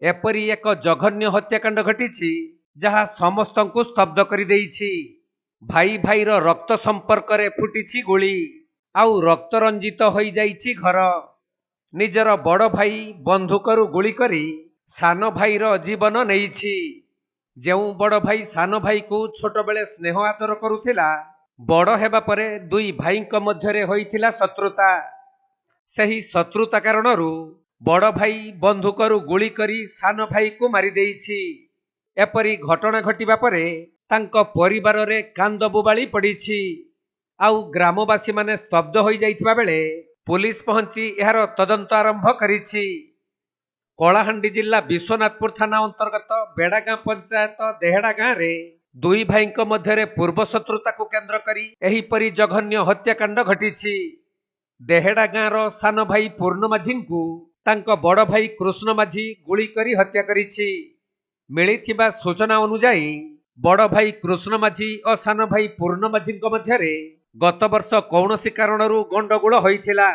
एपरी एक जघन्य हत्याकांड घटी जहा समस्तंकु स्तब्ध कर देइछि। भाई भाईर रक्त संपर्क रे फुटिछि गोली आउ रक्त रंजित होई जाइछि घर। निजर बड़ भाई बंधुकरु गुली करी सान भाईर जीवन नेइछि। जेउ बड़ भाई सान भाई को छोट बेले स्नेह आदर करुथिला, बड़ हेबा परे दुई भाईଙ୍କ मध्यरे होइथिला शत्रुता। सही शत्रुता कारणरू बड़ भाई बंधुकरु गुली करी सान भाई को मारी देइछि। एपरी घटना घटिबा परे तांको परिवार रे कांद बुबाली पड़िछि। आउ ग्रामवासी माने स्तब्ध होई जाइथिबा बेले पुलिस पहुंची एहार तदंत आरंभ करिछि। कलाहांडी जिला विश्वनाथपुर थाना अंतर्गत बेड़ागां पंचायत देहेड़ा गांव रे दुई भाईଙ୍କ ମଧ୍ୟରେ पूर्व शत्रुता को केंद्र करी एहीपरि जघन्य हत्याकांड घटिछि। देहेड़ा गांव सान भाई पूर्ण माझी को तांको बड़ भाई कृष्ण माझी गुली करी हत्या करिछि। मिलिथिबा सूचना अनुसार बड़ भाई कृष्ण माझी और सान भाई पूर्ण माझी मध्यरे गत वर्ष कौनसी कारणरू गंडगोल होइथिला,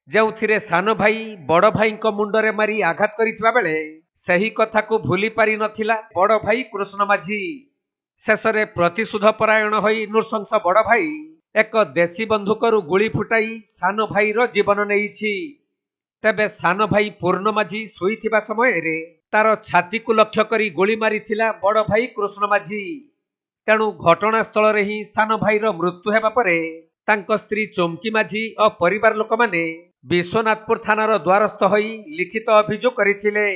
जेउथिरे सान भाई बड़ भाई मुंडरे मारी आघात करिथिबा बेले सही कथा को भूली पारि नथिला बड़ भाई कृष्ण माझी। शेषरे प्रतिशोध परायण होई नृशंस बड़ भाई एक देशी बंधुकरु गुली फुटाई सान भाईर जीवन नेइछि। तेबे सान भाई पूर्ण माझी शोइथिबा समय रे तार छाती को लक्ष्य करी गोली मारिथिला बड़ भाई कृष्ण माझी। तेणु घटनास्थल रे ही सान भाईर मृत्यु हेबा परे तांको स्त्री चोमकी माझी और परिवार लोक माने विश्वनाथपुर थानार द्वारस्थ होई लिखित अभियोग करिथिले।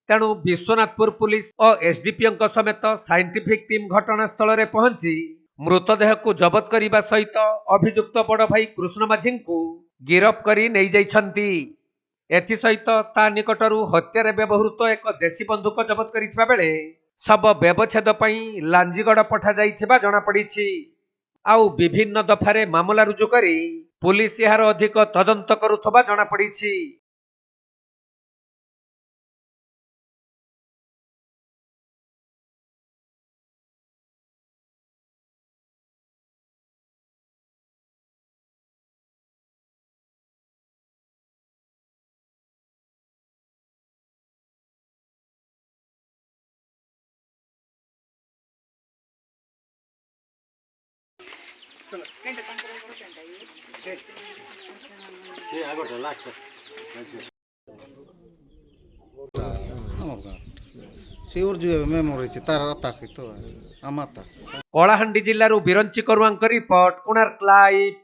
तेणु विश्वनाथपुर पुलिस और एसडीपीओ समेत साइंटिफिक टीम घटनास्थल रे पहुंची मृतदेह को जबत करने सहित अभियुक्त बड़ भाई कृष्ण माझी को गिरफ करी नहीं जाइछंती। एथि सहित ता निकटरू हत्यारे व्यवहृत एक देशी बंदूक जबत करिथिबा बेले सब व्यवच्छेद पई लांजीगड़ पठा जाइथिबा जणा पड़िछि। आउ विभिन्न दफारे मामला रुजु करी पुलिस यार अधिक तदंत करुथबा जणा पड़िछि। कलाहांडी जिल्लारू बिरंची करुआंक रिपोर्ट कोणार्क लाइव।